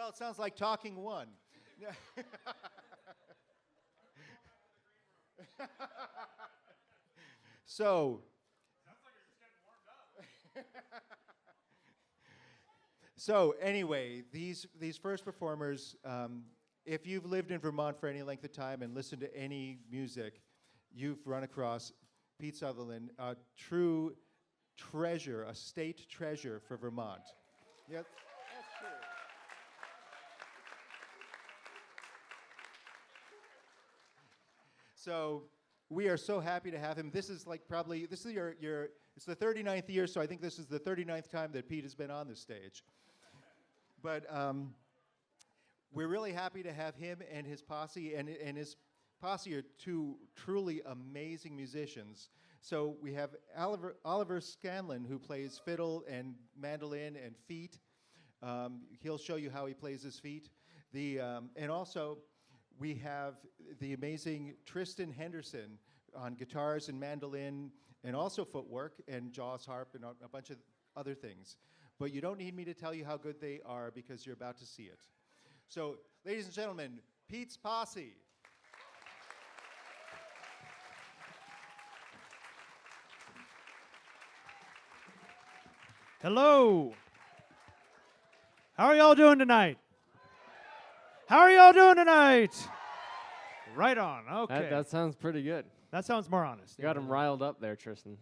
Well, it sounds like talking one. So, so anyway, these first performers, if you've lived in Vermont for any length of time and listened to any music, you've run across Pete Sutherland, a true treasure, a state treasure for Vermont. Yep, that's true. So we are so happy to have him. This is like probably, this is your it's the 39th year, so I think this is the 39th time that Pete has been on this stage. But we're really happy to have him and his posse, and his posse are two truly amazing musicians. So we have Oliver Scanlon, who plays fiddle and mandolin and feet. He'll show you how he plays his feet. And also, we have the amazing Tristan Henderson on guitars and mandolin, and also footwork and jawharp and a bunch of other things. But you don't need me to tell you how good they are because you're about to see it. So, ladies and gentlemen, Pete's Posse. Hello. How are y'all doing tonight? How are y'all doing tonight? Right on. Okay. That sounds pretty good. That sounds more honest. You got him riled up there, Tristan.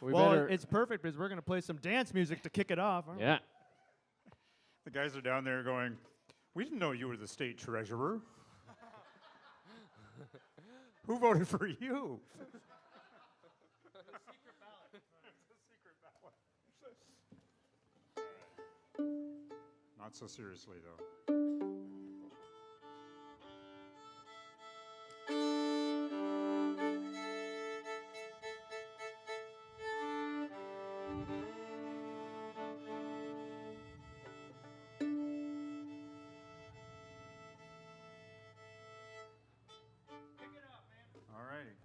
Well, it's perfect because we're going to play some dance music to kick it off. Aren't Yeah. The guys are down there going, we didn't know you were the state treasurer. Who voted for you? Not so seriously, though. All righty.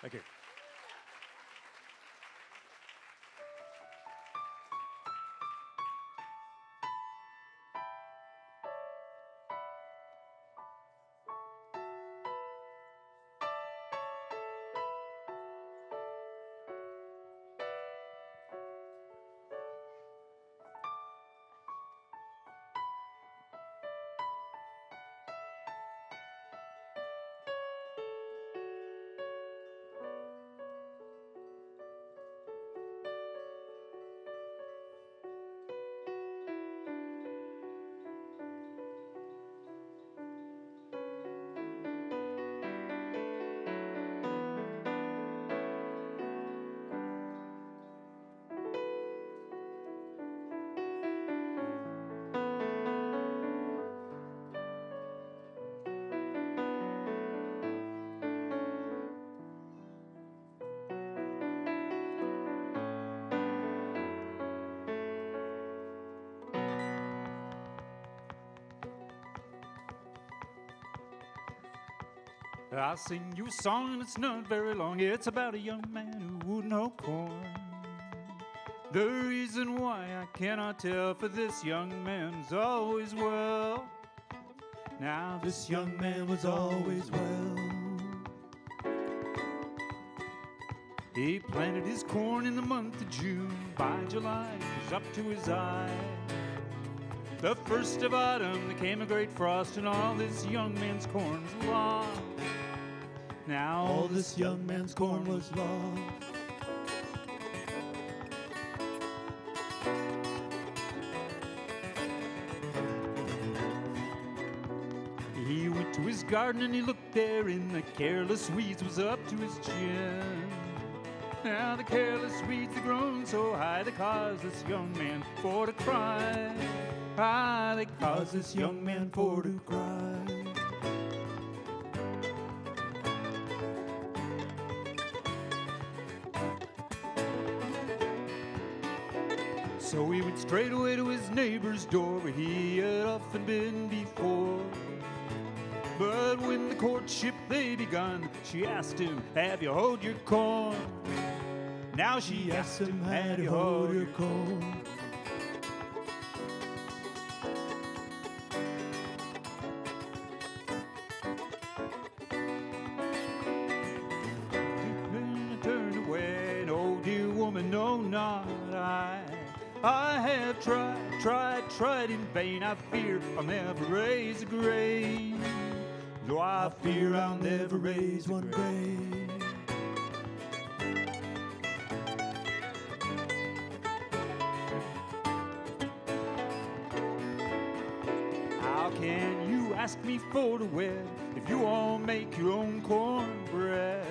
Thank you. I'll sing you a song and it's not very long. It's about a young man who wouldn't hoe corn. The reason why I cannot tell, for this young man was always well. Now this young man was always well. He planted his corn in the month of June. By July he was up to his eye. The first of autumn there came a great frost, and all this young man's corn was lost. Now all this young man's corn was lost. He went to his garden and he looked there, and the careless weeds was up to his chin. Now the careless weeds had grown so high they caused this young man for to cry. Ah, they caused this young man for to cry. So he went straight away to his neighbor's door, where he had often been before. But when the courtship they begun, she asked him, have you hoed your corn? Now she asked him, have you hoed your corn? Turned away, no dear woman, no not I have tried in vain. I fear I'll never raise a grain. Though I fear I'll never raise one grain. How can you ask me for to wed if you all make your own cornbread?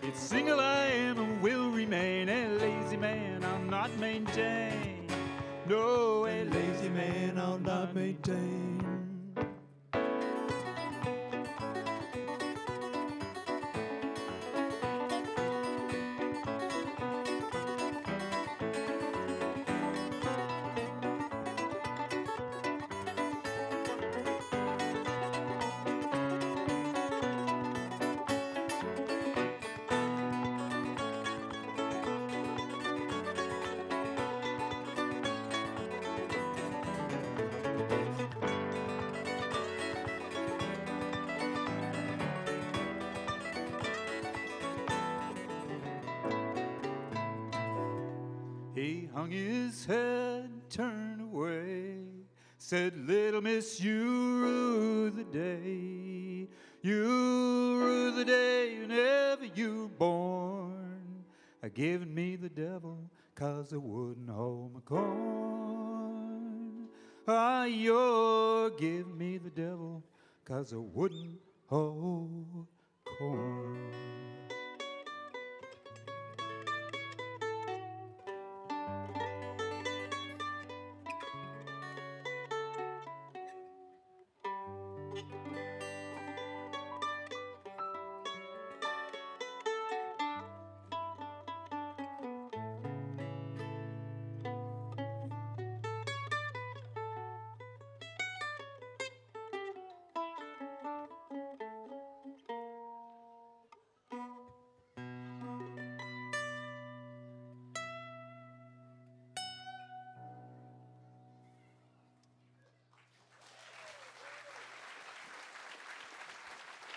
It's single I am and will remain, a lazy man I'll not maintain. No, a lazy man I'll not maintain. He hung his head, turned away, said, little miss, you rue the day. You rue the day whenever you were born. Giving me the devil 'cause I wouldn't hoe my corn. Ah, you're giving me the devil 'cause I wouldn't hoe corn.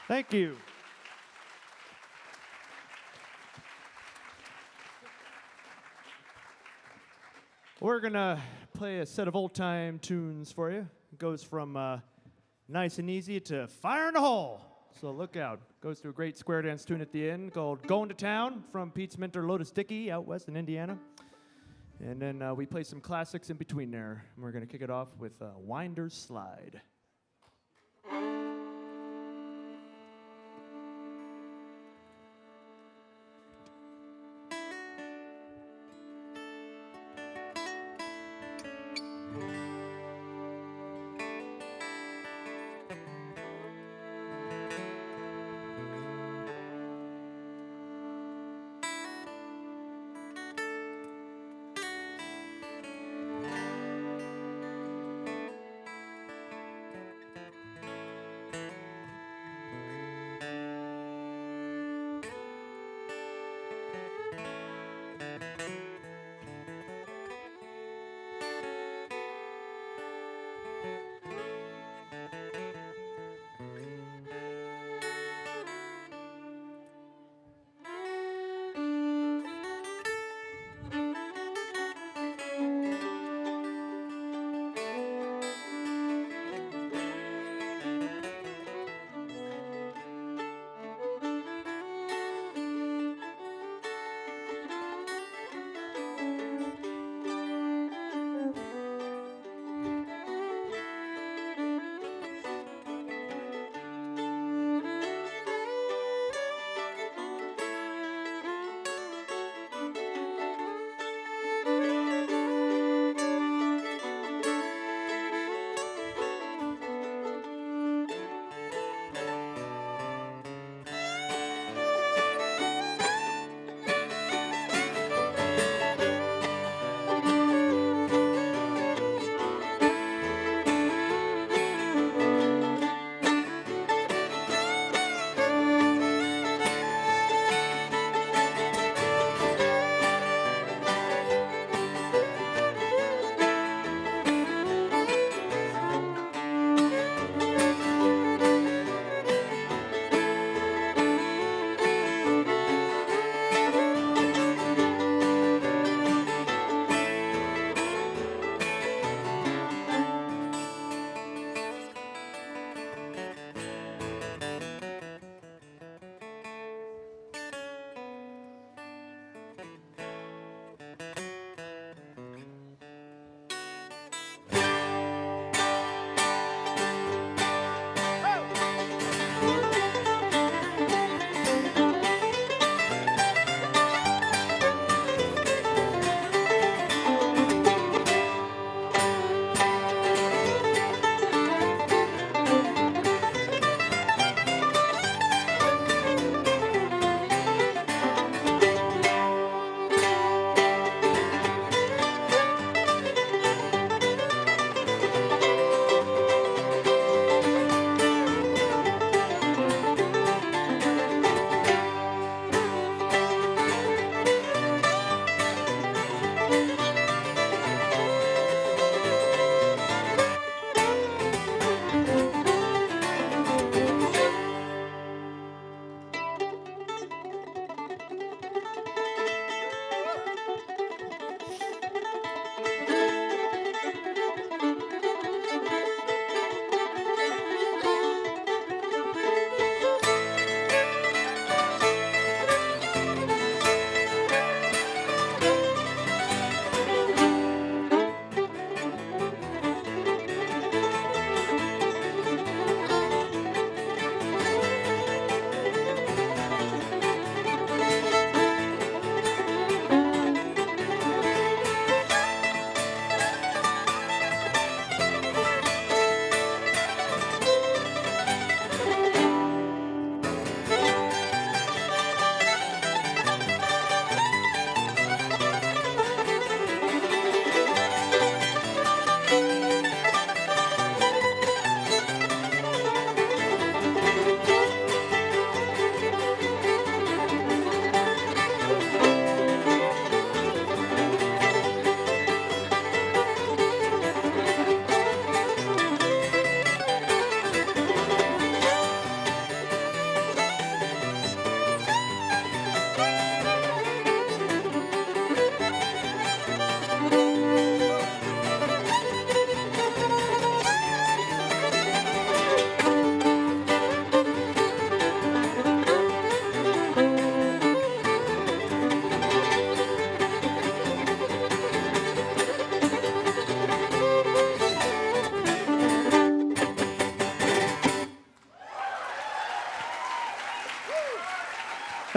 Thank you. We're going to play a set of old-time tunes for you. It goes from nice and easy to fire in the hole. So look out. Goes to a great square dance tune at the end called Going to Town from Pete's mentor Lotus Dickey out west in Indiana. And then we play some classics in between there. And we're going to kick it off with Winder's Slide.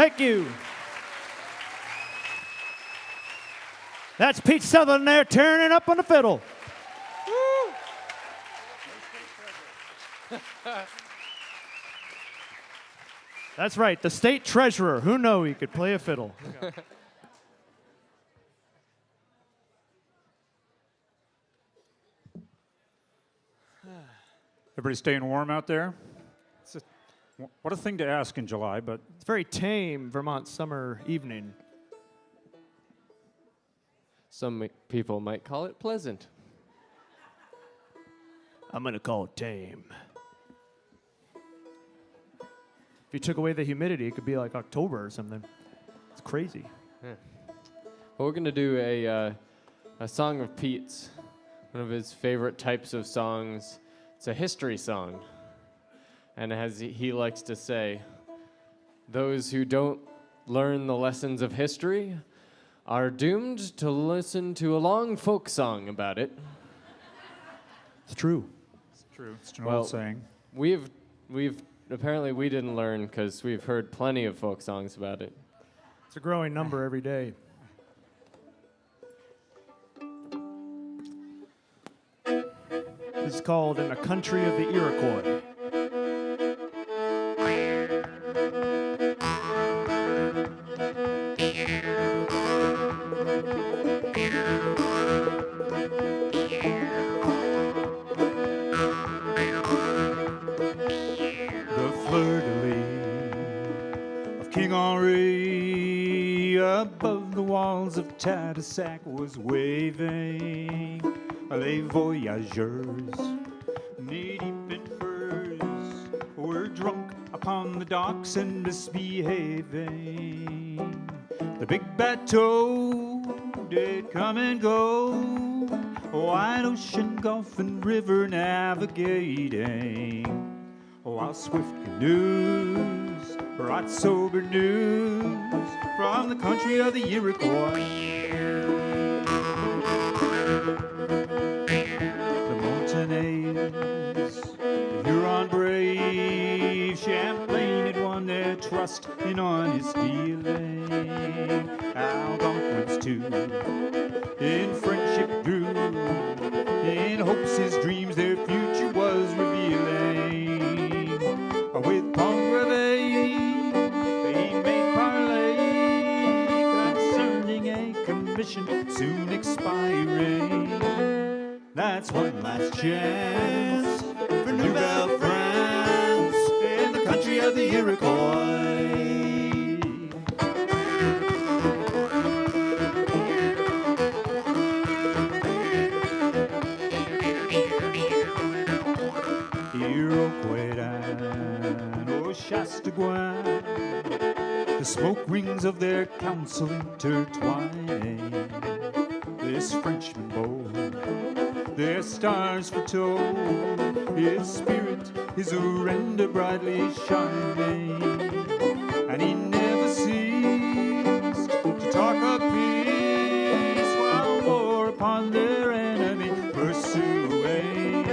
Thank you. That's Pete Sutherland there turning up on the fiddle. That's right, the state treasurer. Who knew he could play a fiddle? Everybody staying warm out there? What a thing to ask in July, but It's a very tame Vermont summer evening. Some people might call it pleasant. I'm going to call it tame. If you took away the humidity, it could be like October or something. It's crazy. Well, we're going to do a song of Pete's, one of his favorite types of songs. It's a history song. And as he likes to say, those who don't learn the lessons of history are doomed to listen to a long folk song about it. It's true. it's true. It's an Well, old saying. We've apparently we didn't learn because we've heard plenty of folk songs about it. It's a growing number every day. This is called In the Country of the Iroquois. The fleur-de-lis of King Henri above the walls of Tadoussac was waving. Les voyageurs, knee-deep in furs, were drunk upon the docks and misbehaving. The big bateau did come and go, wide ocean, gulf, and river navigating, while swift canoes brought sober news from the country of the Iroquois. The Montagnais, the Huron brave, Champlain had won their trust in honest dealing. Algonquins too, in friendship grew, in hopes his dreams their future was revealing. With Pont Gravé, they made parley concerning a commission soon expiring. That's one last chance for Nouvelle France in the country of the Iroquois. Iroquois and Shastagouin, the smoke rings of their council intertwining. This Frenchman bold, their stars foretold, his spirit, his surrender brightly shining. And he never ceased to talk of peace while war upon their enemy pursuing.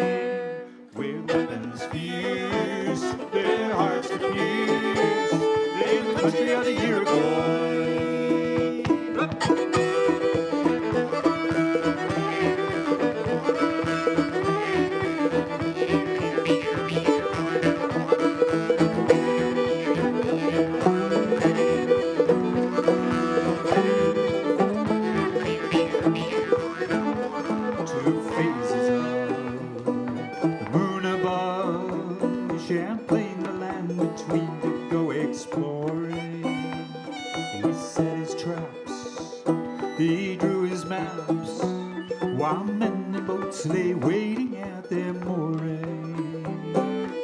With weapons fierce, their hearts to pierce, in the country of the Iroquois. Two phases of the moon above, Champlain, the land between, to go exploring. He set his traps, he drew his maps, while men in boats lay waiting at their mooring.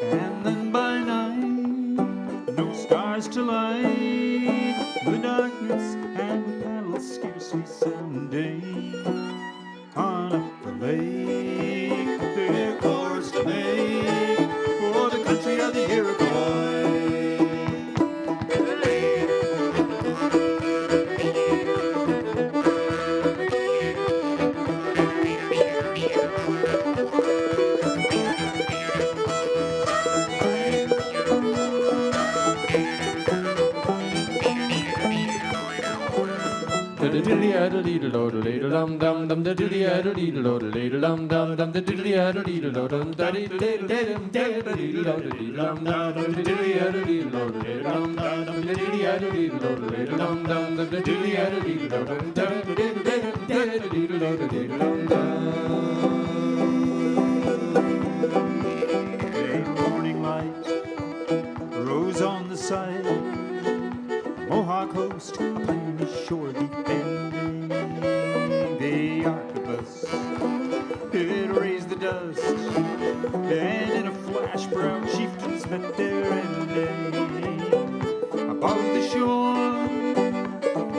And then by night, no stars to light the darkness, and the paddles scarcely sounding. On up the lake, their course to make for the country of the Iroquois. diddly addle deedle doodle dum dum dum the diddly addle deedle doodle dum dum dum the diddly addle deedle dum daddy diddle diddle dum dum the diddly addle deedle dum dum dum the diddly addle deedle dum dum the diddly addle deedle dum dum dum. Morning light rose on the side, Mohawk coast, piney shore defending the arquebus. It raised the dust, and in a flash brown chieftains met their ending. Above the shore,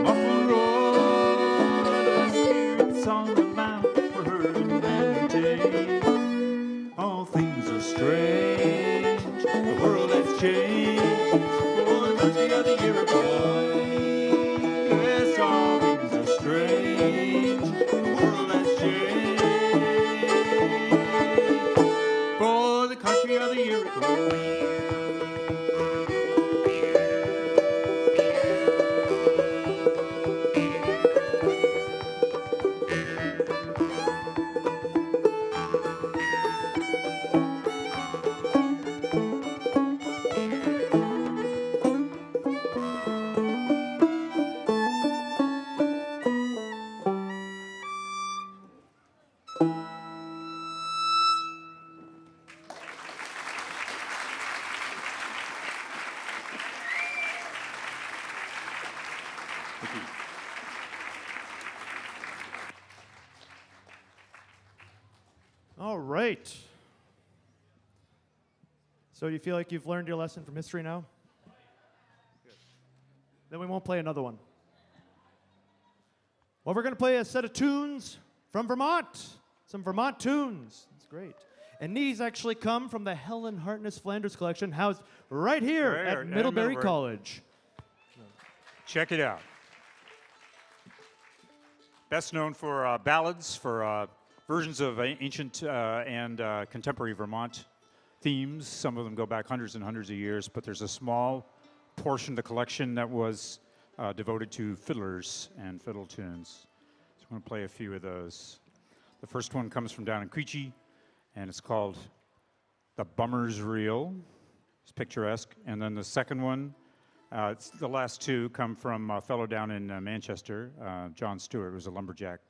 muffled roar, the spirits on the mount were heard in mentee. All things are strange, the world has changed for the country of the Iroquois. Yes, all things are strange, the world has changed for the country of the Iroquois. All right. So do you feel like you've learned your lesson from history now? Good. Then we won't play another one. Well, we're going to play a set of tunes from Vermont. Some Vermont tunes. That's great. And these actually come from the Helen Hartness Flanders collection, housed right here at Middlebury College. Check it out. Best known for ballads, for versions of ancient and contemporary Vermont themes. Some of them go back hundreds and hundreds of years, but there's a small portion of the collection that was devoted to fiddlers and fiddle tunes. So I'm going to play a few of those. The first one comes from down in Quechee, and it's called The Bummer's Reel. It's picturesque. And then the second one, it's the last two come from a fellow down in Manchester, John Stewart, who was a lumberjack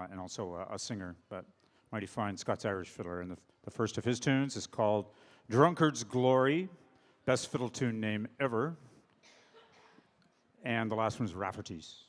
and also a singer, but mighty fine Scots-Irish fiddler. And the first of his tunes is called Drunkard's Glory, best fiddle tune name ever. And the last one is Rafferty's.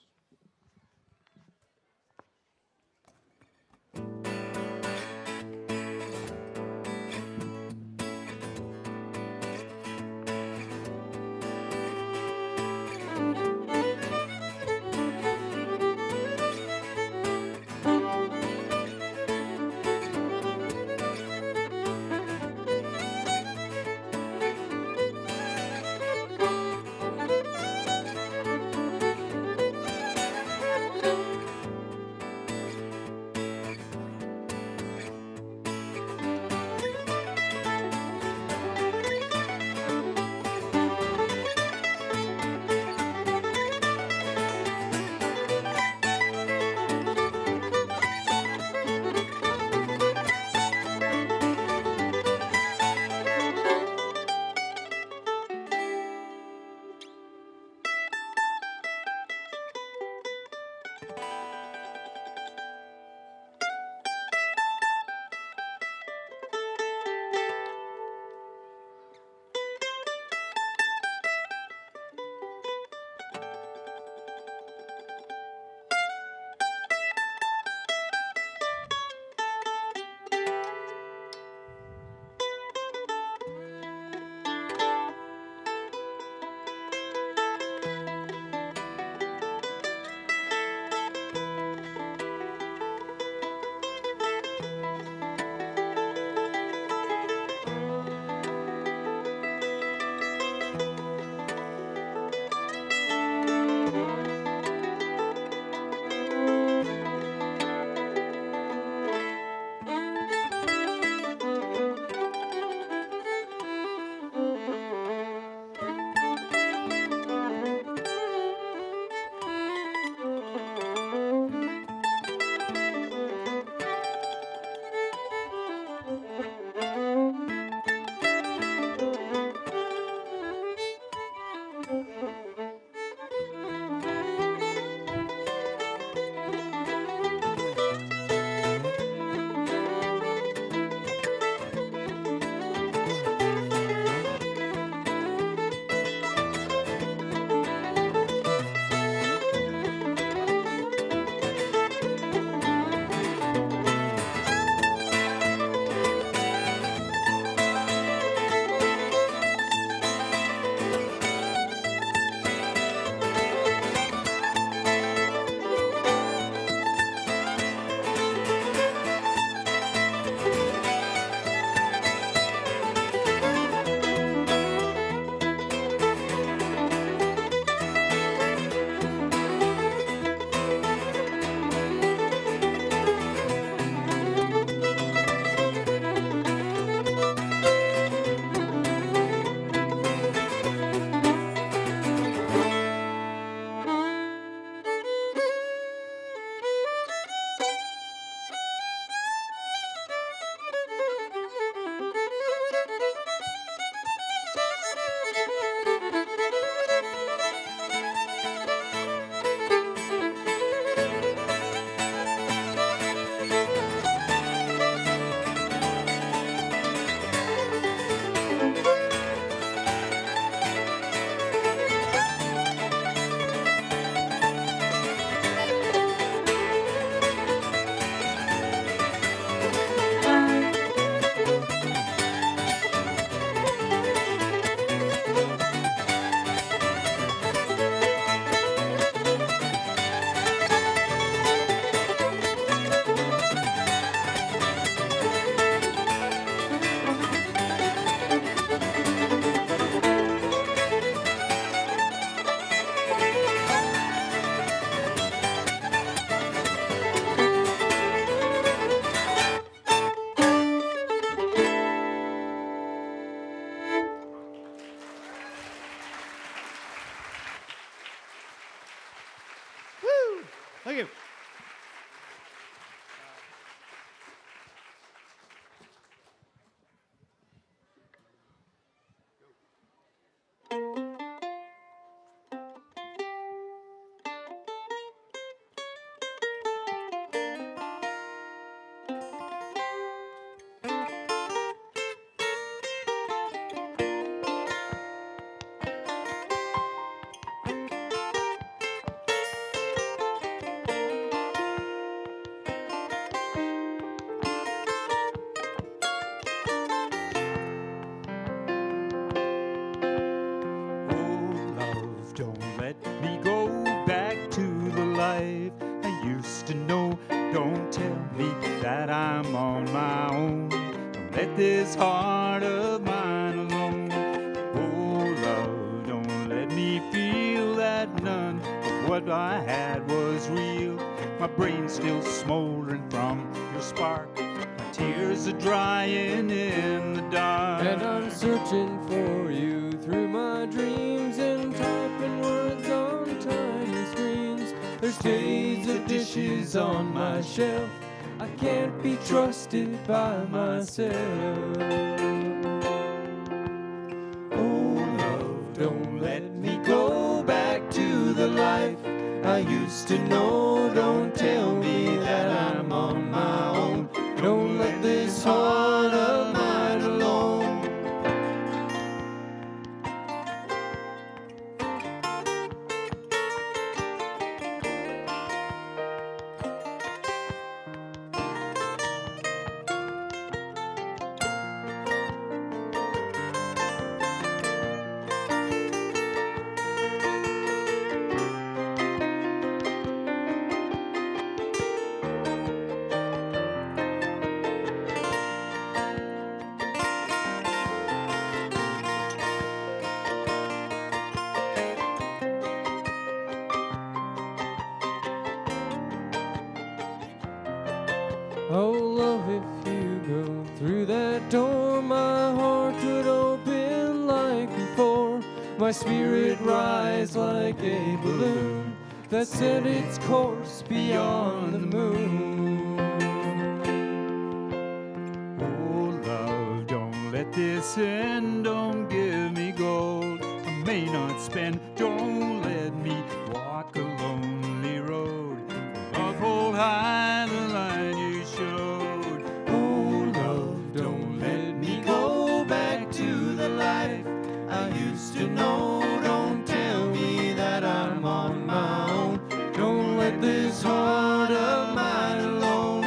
Thank you. Don't tell me that I'm on my own. Don't let this heart of mine alone. Oh, love, don't let me feel that none of what I had was real. My brain's still smoldering from your spark. My tears are drying in the dark. And I'm searching for you through my dreams and typing words on tiny screens. There's days of dishes on my shelf. I can't be trusted by myself. Oh, love, don't let me go back to the life I used to know. Don't tell me that I'm on my own. Don't let this heart of mine alone. Oh, love, if you go through that door, my heart would open like before. My spirit rise like a balloon that set its course beyond the moon. Oh, love, don't let this end. Don't give me gold. I may not spend. Don't let me walk a lonely road. Love, hold high the line you showed. Oh, love, don't let me go back to the life I used to know. Don't tell me that I'm on my own. Don't let this heart of mine alone.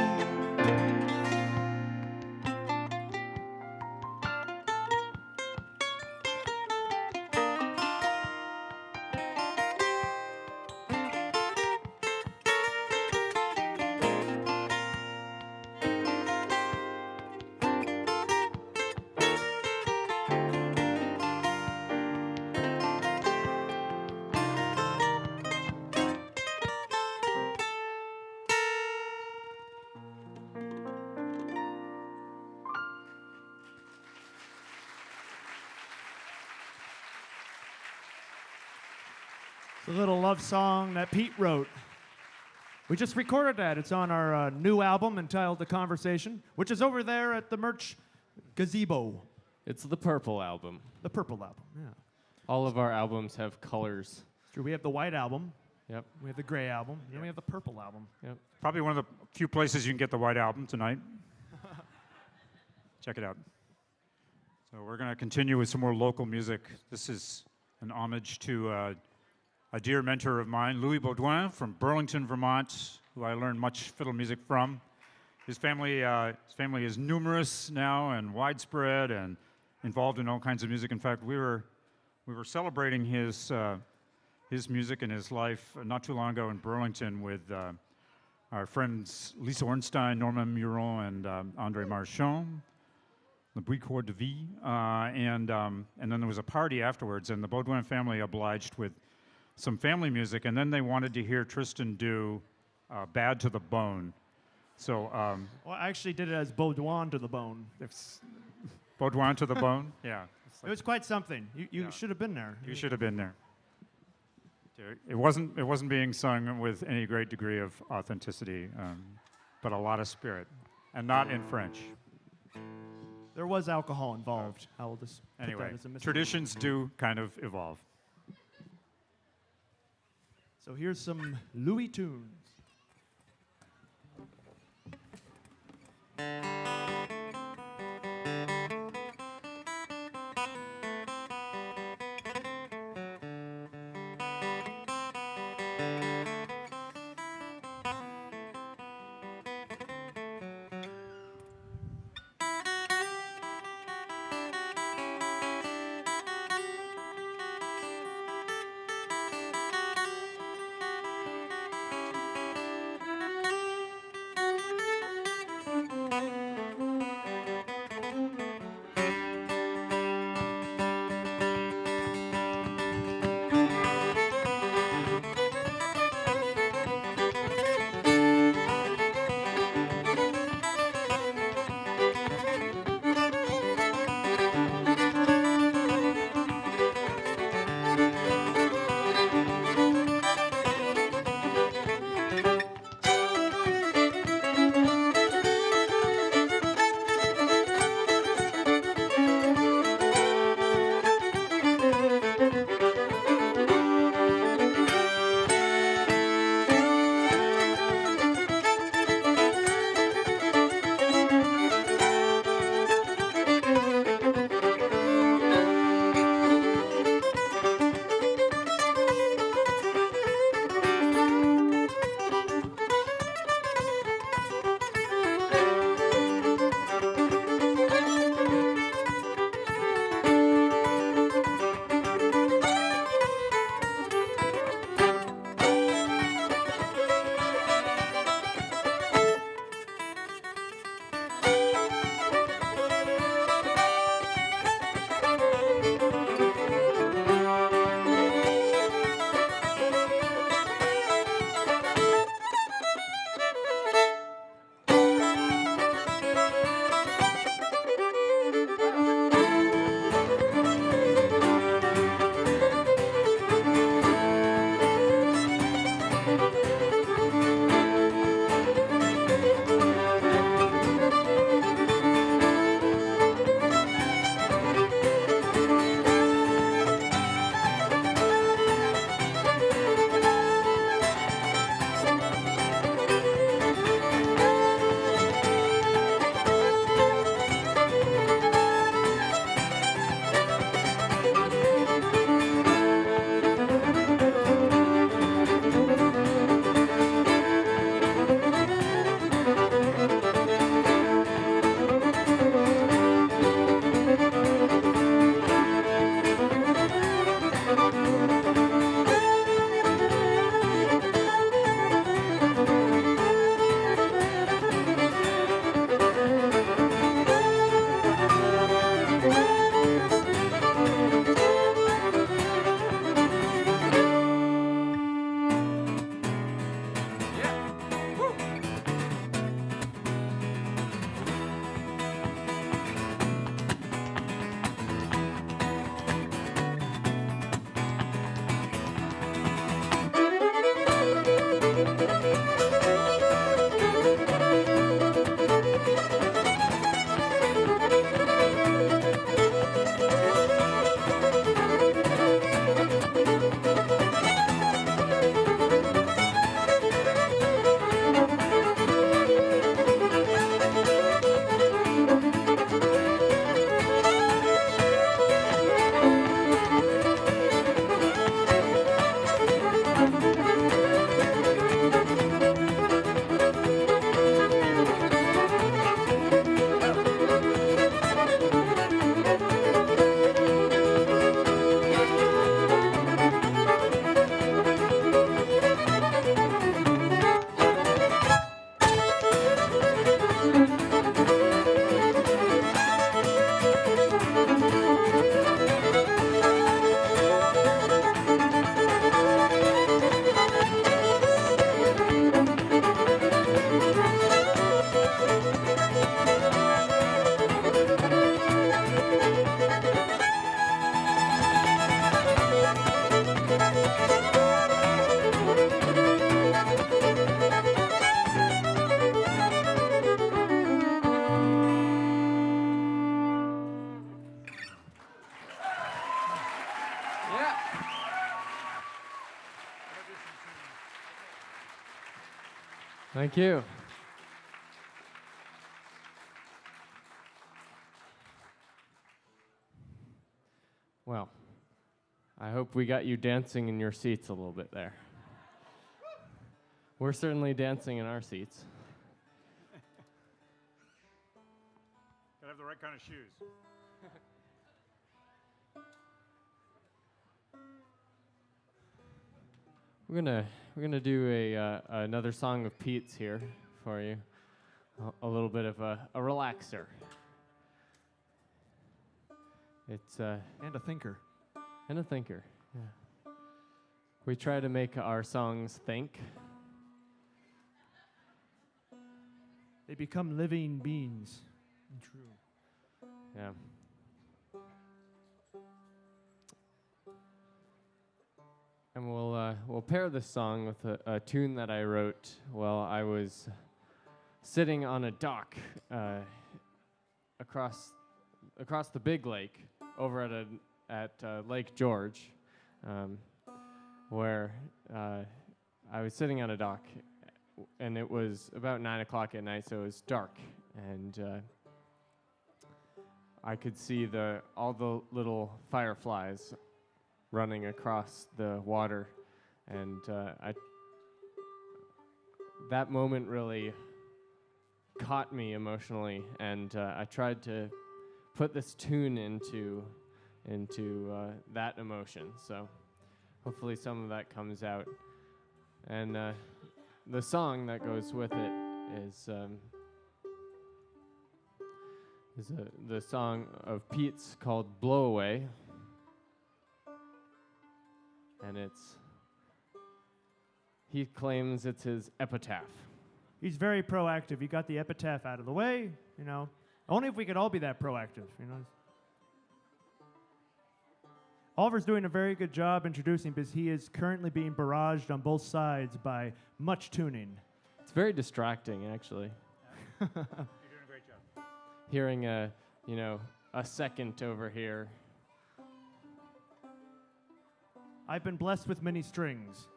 It's a little love song that Pete wrote. We just recorded that. It's on our new album entitled The Conversation, which is over there at the merch gazebo. It's the Purple album. The purple album, yeah. All of our albums have colors. It's true. We have the white album. Yep. We have the gray album. Then we have the purple album. Yep. Probably one of the few places you can get the White Album tonight. Check it out. So we're going to continue with some more local music. This is an homage to a dear mentor of mine, Louis Baudouin from Burlington, Vermont, who I learned much fiddle music from. His family is numerous now and widespread and involved in all kinds of music. In fact, we were celebrating his music and his life not too long ago in Burlington with our friends Lisa Ornstein, Norman Muron, and Andre Marchand, the Bricourt de Vie, and then there was a party afterwards, and the Baudouin family obliged with some family music, and then they wanted to hear Tristan do "Bad to the Bone." So, Well, I actually did it as Baudouin to the bone. Baudouin to the bone, yeah. It was quite something. You Yeah. should have been there. You should have been there. It wasn't being sung with any great degree of authenticity, but a lot of spirit, and not in French. There was alcohol involved. I will just put Anyway, that as a mystery. traditions do kind of evolve. So here's some Louis tunes. Thank you. Well, I hope we got you dancing in your seats a little bit there. We're certainly dancing in our seats. Gotta have the right kind of shoes. We're gonna do another song of Pete's here for you, a little bit of a relaxer. It's And a thinker. and a thinker. Yeah. We try to make our songs think. They become living beings. True. Yeah. And we'll pair this song with a tune that I wrote while I was sitting on a dock across the big lake over at Lake George, where I was sitting on a dock, and it was about 9 o'clock at night, so it was dark, and I could see all the little fireflies running across the water, and that moment really caught me emotionally, and I tried to put this tune into that emotion. So hopefully some of that comes out, and the song that goes with it is the song of Pete's called "Blow Away." And he claims it's his epitaph. He's very proactive. He got the epitaph out of the way, you know. Only if we could all be that proactive, you know. Oliver's doing a very good job introducing, because he is currently being barraged on both sides by much tuning. It's very distracting, actually. You're doing a great job. Hearing a second over here. I've been blessed with many strings,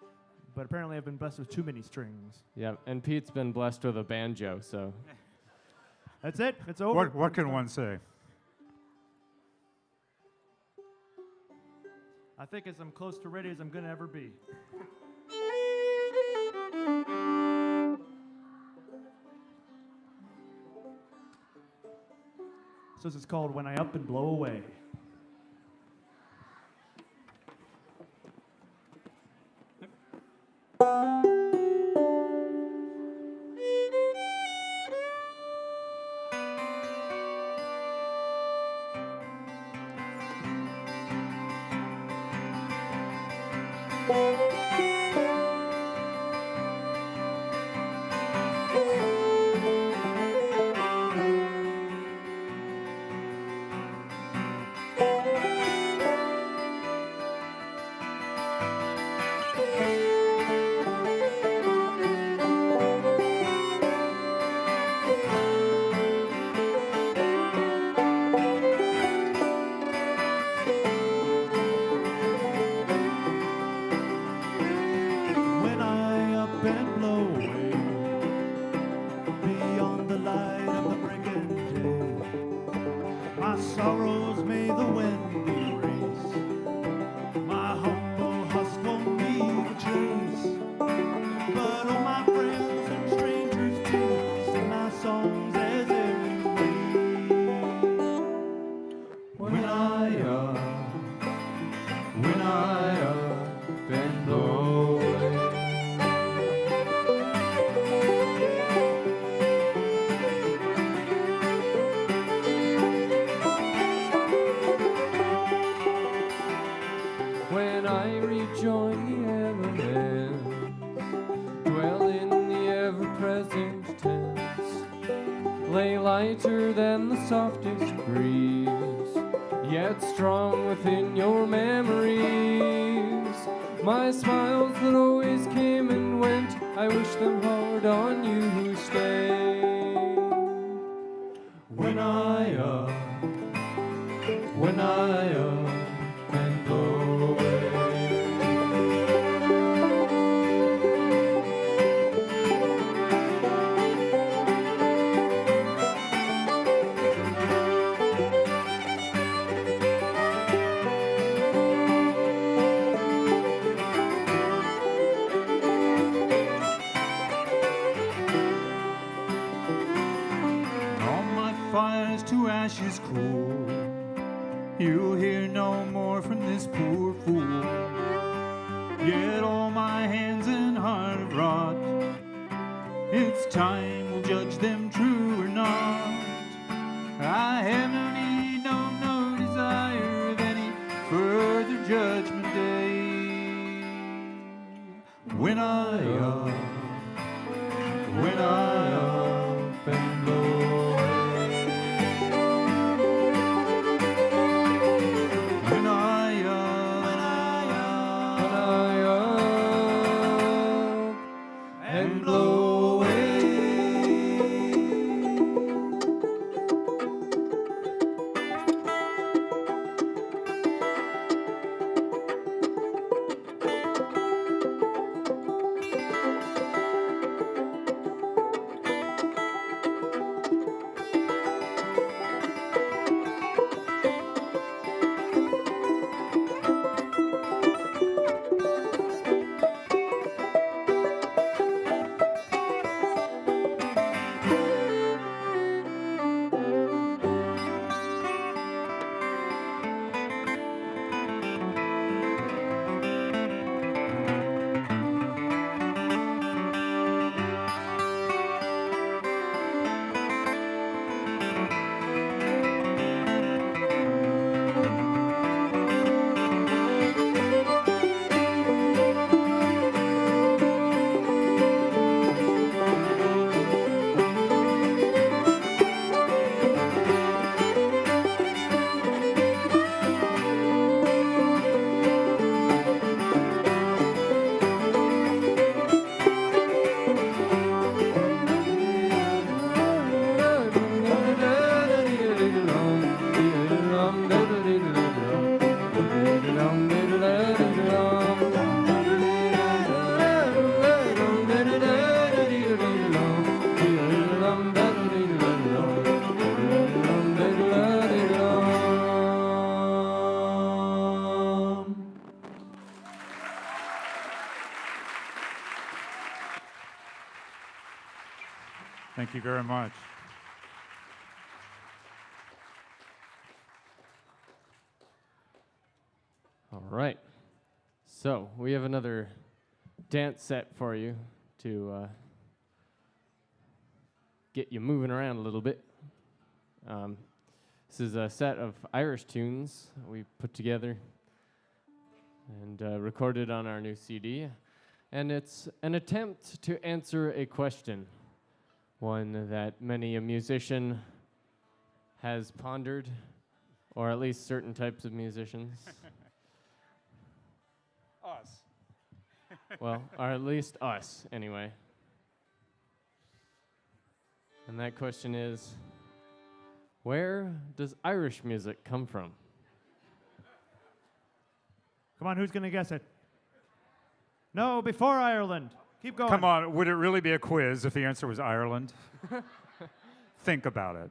but apparently I've been blessed with too many strings. Yeah, and Pete's been blessed with a banjo, so. That's it. It's over. What can one say? I think as I'm close to ready as I'm going to ever be. So this is called "When I Up and Blow Away." Lighter than the softest breeze, yet strong within your memories. My smiles that always came and went, I wish them hard on you who stay. When I up and blow away. is cool, you'll hear no more from this poor fool. Yet all my hands and heart have wrought, it's time we'll judge them true or not. I have no need, no desire of any further judgment day. When I up and blow away. When I up and blow away. Thank you very much. All right. So we have another dance set for you to get you moving around a little bit. This is a set of Irish tunes we put together and recorded on our new CD. And it's an attempt to answer a question, one that many a musician has pondered, or at least certain types of musicians. Us. Well, or at least us, anyway. And that question is, where does Irish music come from? Come on, who's going to guess it? No, before Ireland. Keep going. Come on, would it really be a quiz if the answer was Ireland? Think about it.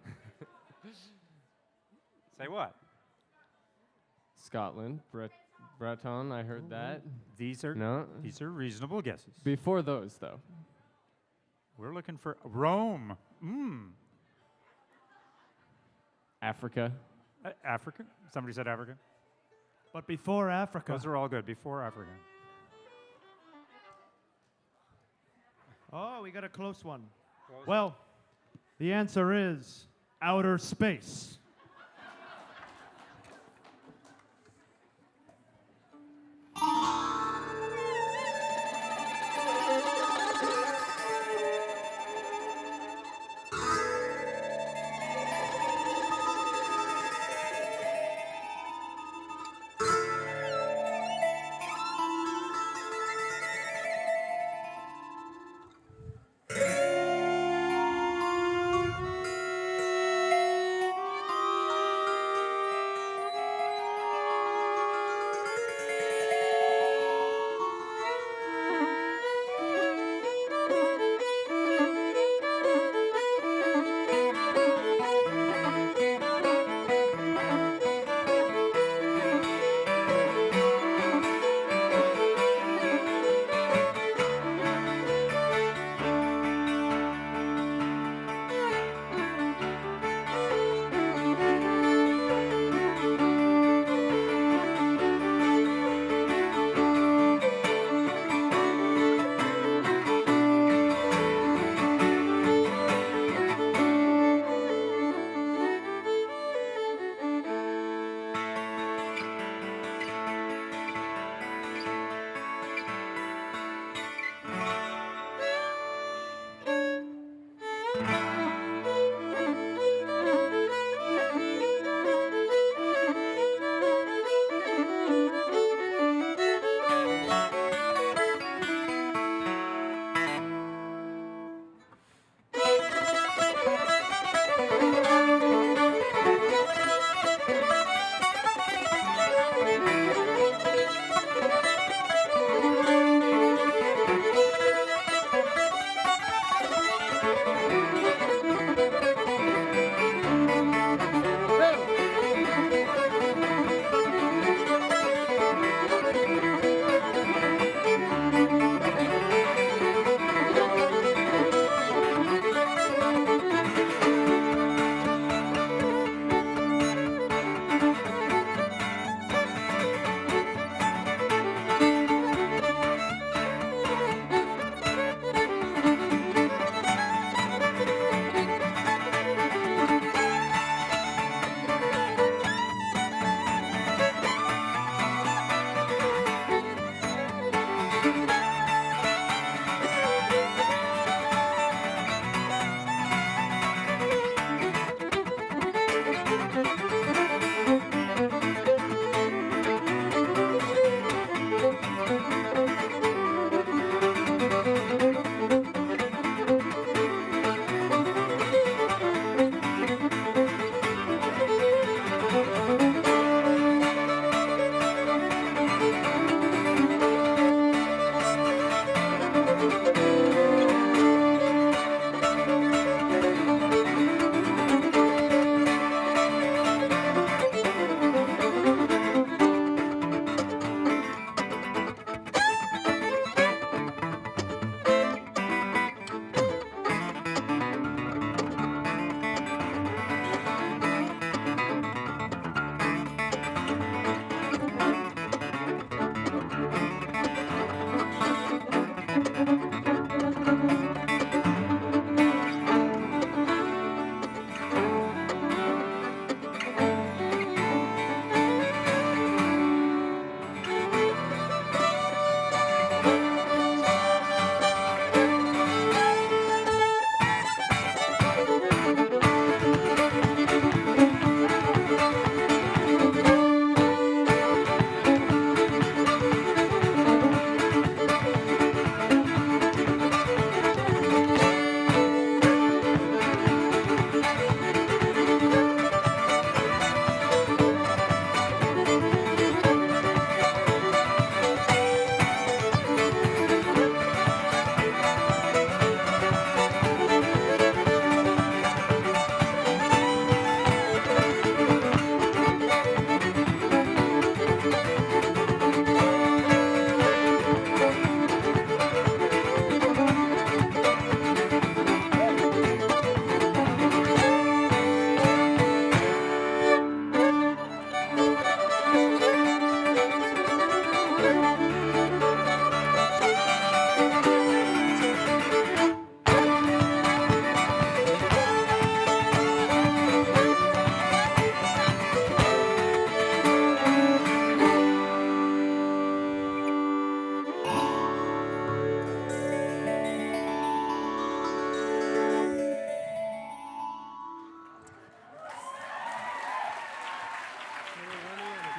Say what? Scotland, Breton, I heard that. These are reasonable guesses. Before those, though. We're looking for Rome. Africa. Africa? Somebody said Africa? But before Africa. Those are all good. Before Africa. Oh, we got a close one. Well, the answer is outer space.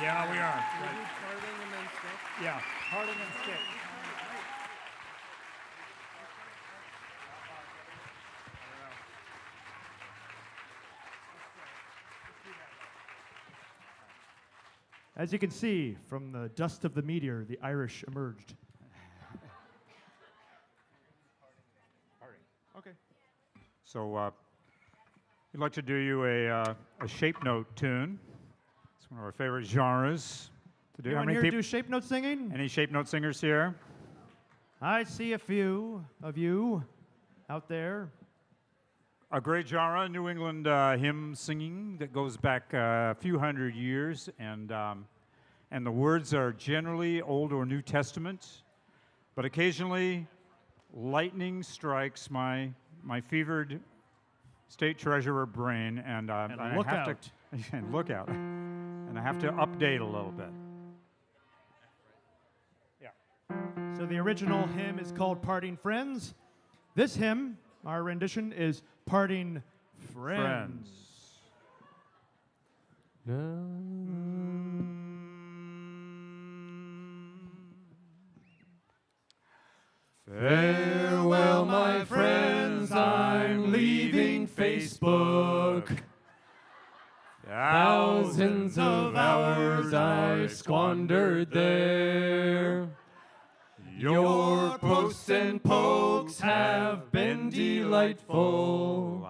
Yeah, we are. Right. Yeah, parting and stick. As you can see, from the dust of the meteor, the Irish emerged. Okay. So we'd like to do you a shape note tune. It's one of our favorite genres to do. Anyone here do shape note singing? Any shape note singers here? I see a few of you out there. A great genre, New England hymn singing that goes back a few hundred years, and the words are generally Old or New Testament, but occasionally lightning strikes my fevered state treasurer brain, and I look have out. to and look out, and I have to update a little bit. So the original hymn is called Parting Friends. This hymn, our rendition, is Parting Friends. Farewell, my friends, I'm leaving Facebook. Thousands of hours I've squandered there. Your posts and pokes have been delightful.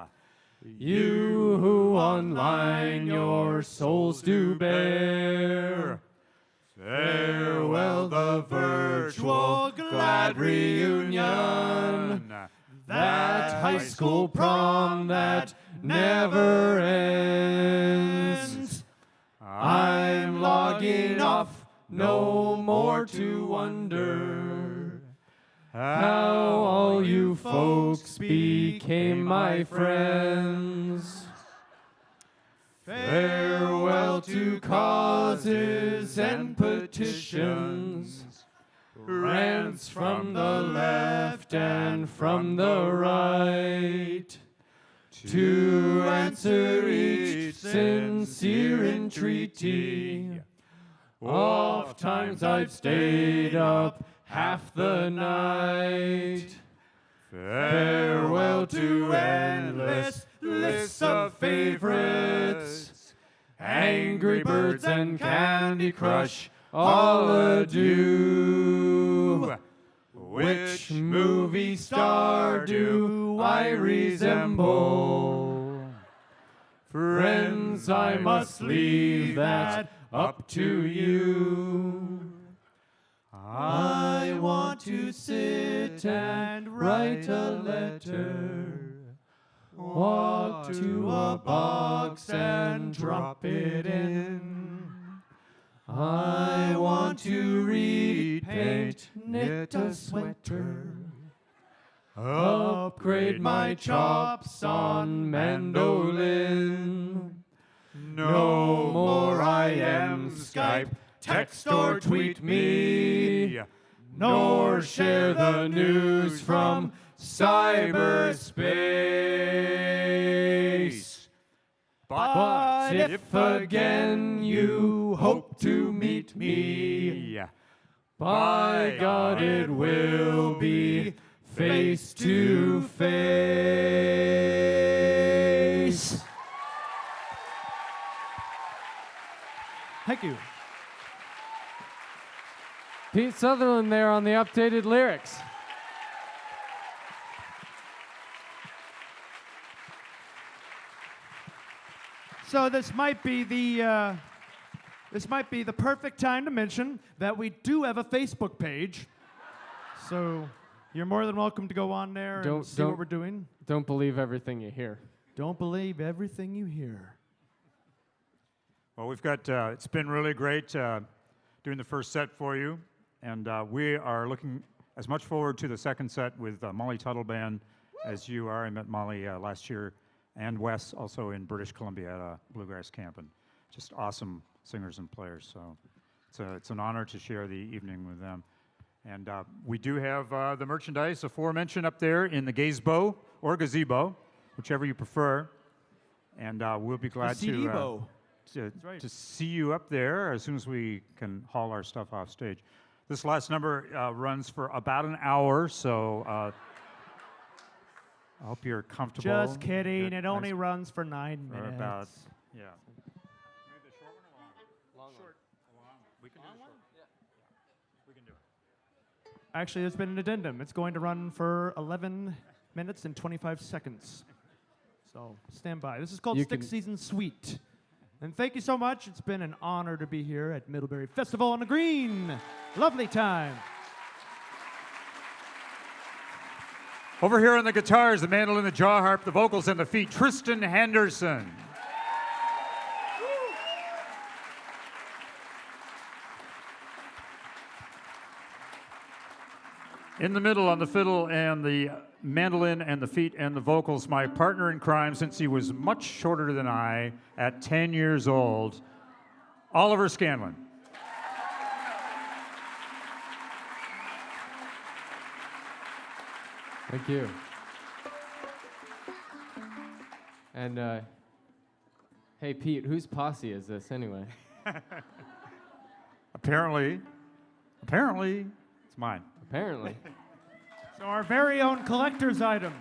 You who online your souls do bear. Farewell the virtual glad reunion. That high school prom that never ends. I'm logging off, no more to wonder how all you folks became my friends. Farewell to causes and petitions, rants from the left and from the right, to answer each sincere entreaty. Oft times I've stayed up half the night. Farewell to endless lists of favorites, Angry Birds and Candy Crush, all adieu. Which movie star do I resemble? Friends, I must leave that up to you. I want to sit and write a letter, walk to a box and drop it in. I want to read, paint, knit a sweater, upgrade my chops on mandolin. No more IM, Skype, text or tweet me, nor share the news from cyberspace. But if again you hope to meet me, by God it will be face to face. Thank you. Pete Sutherland there on the updated lyrics. So this might be the perfect time to mention that we do have a Facebook page. So you're more than welcome to go on there and see what we're doing. Don't believe everything you hear. Don't believe everything you hear. Well, we've got, it's been really great doing the first set for you, and we are looking as much forward to the second set with Molly Tuttle Band as you are. I met Molly last year, and Wes also in British Columbia at a bluegrass camp, and just awesome singers and players, so it's an honor to share the evening with them. And we do have the merchandise aforementioned up there in the gazebo or gazebo, whichever you prefer, and we'll be glad to right. to see you up there as soon as we can haul our stuff off stage. This last number runs for about an hour, so I hope you're comfortable. Just kidding. Get It only nice runs for 9 for minutes. about, yeah. Maybe the short one or long one? Long one. We can do the short one. Yeah. We can do it. Actually, there's been an addendum. It's going to run for 11 minutes and 25 seconds. So stand by. This is called You Stick can- Season Suite. And thank you so much. It's been an honor to be here at Middlebury Festival on the Green. Lovely time. Over here on the guitars, the mandolin, the jawharp, the vocals, and the feet, Tristan Henderson. In the middle on the fiddle and the mandolin and the feet and the vocals, my partner in crime since he was much shorter than I at 10 years old, Oliver Scanlon. Thank you. And hey, Pete, whose posse is this anyway? Apparently, it's mine. Apparently. So our very own collector's item,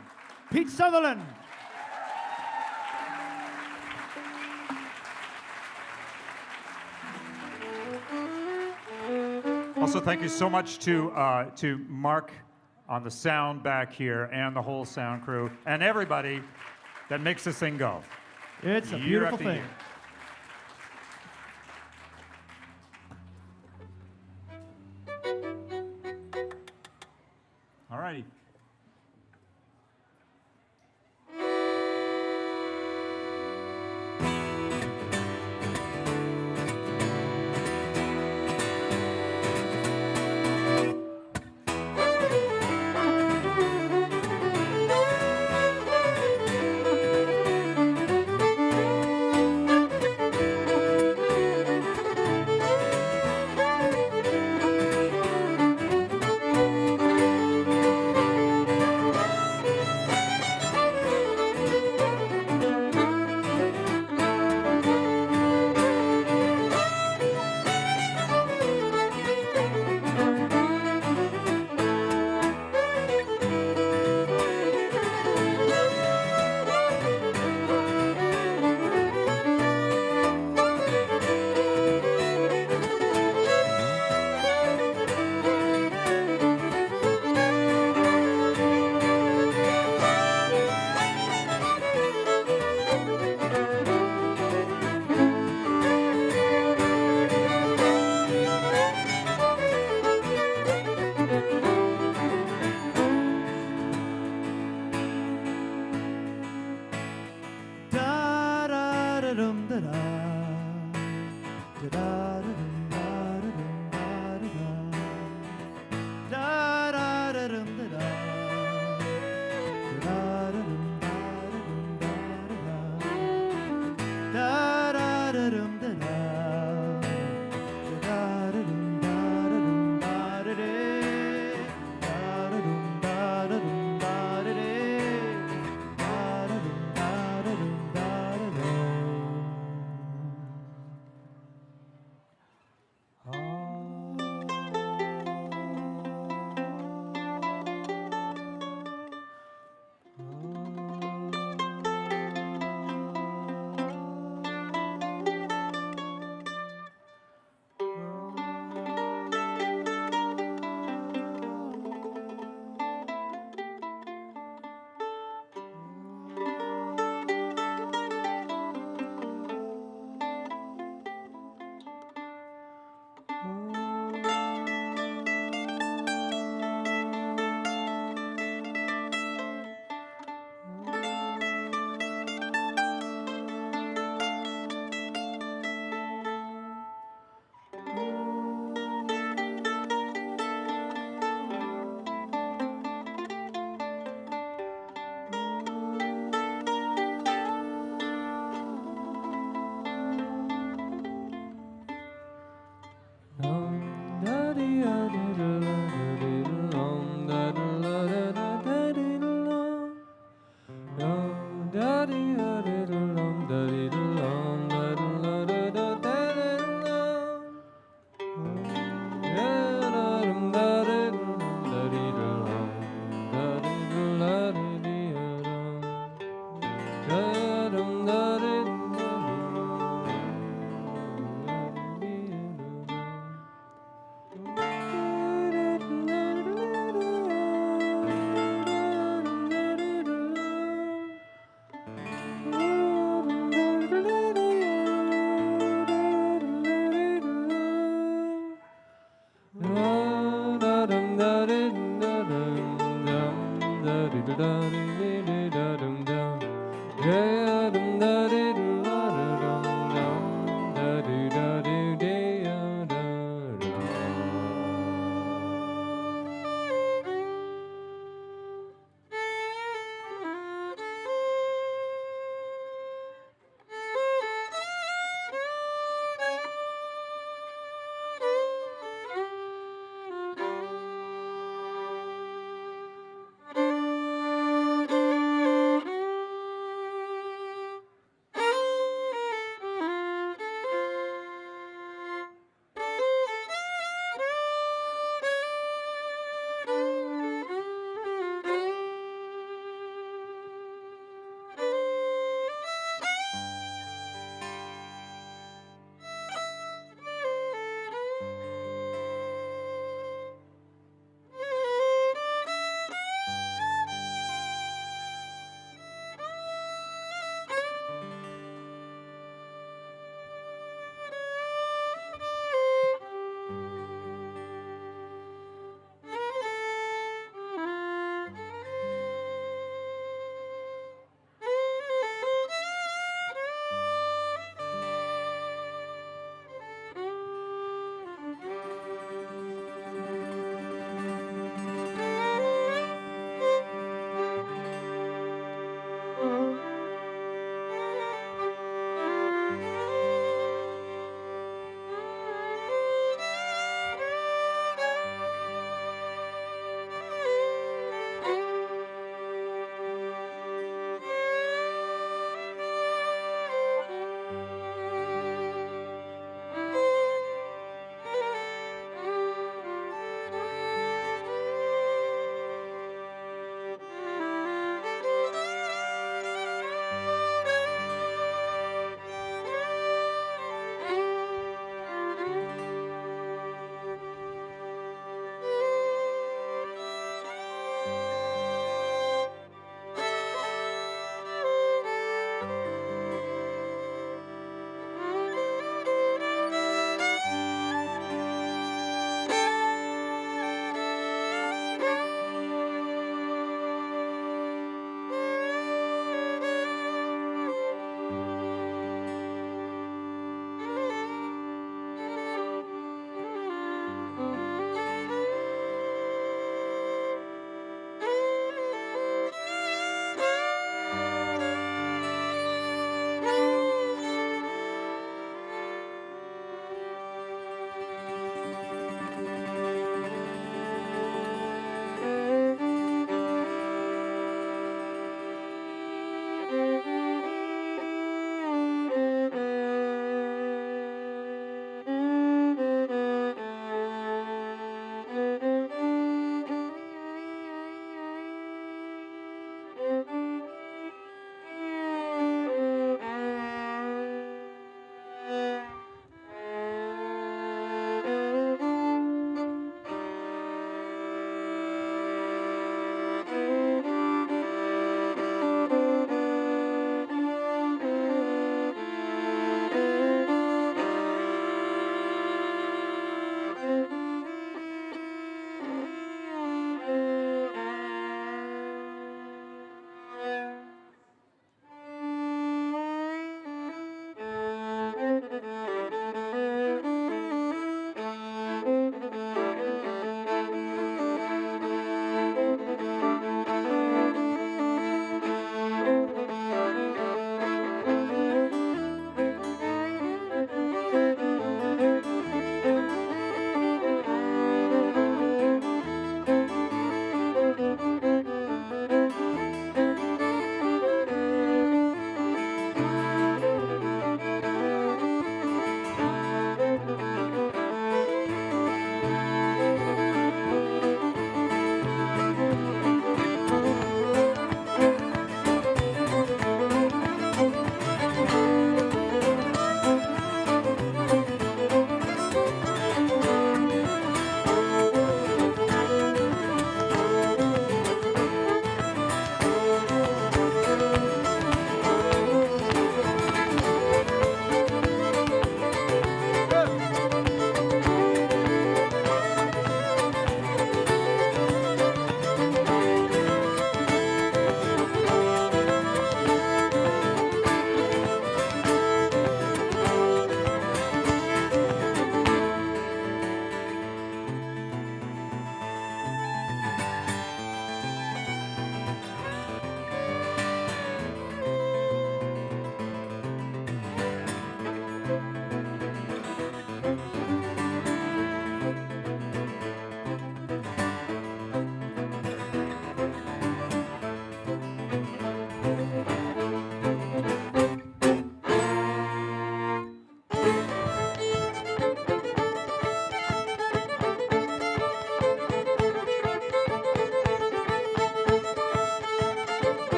Pete Sutherland. Also, thank you so much to Mark on the sound back here and the whole sound crew and everybody that makes this thing go. It's a Year beautiful after thing. year. All righty.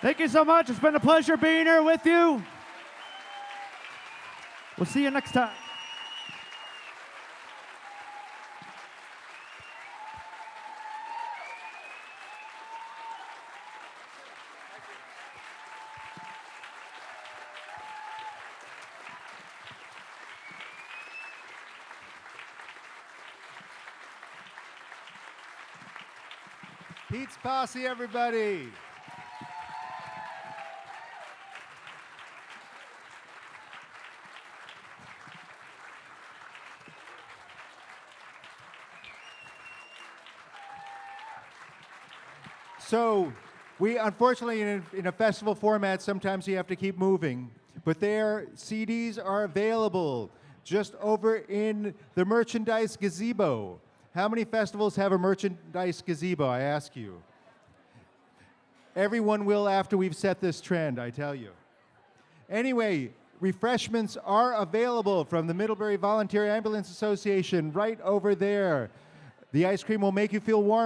Thank you so much. It's been a pleasure being here with you. We'll see you next time. Pete's Posse, everybody. So, we unfortunately, in a festival format, sometimes you have to keep moving, but their CDs are available just over in the merchandise gazebo. How many festivals have a merchandise gazebo, I ask you? Everyone will after we've set this trend, I tell you. Anyway, refreshments are available from the Middlebury Volunteer Ambulance Association right over there. The ice cream will make you feel warmer.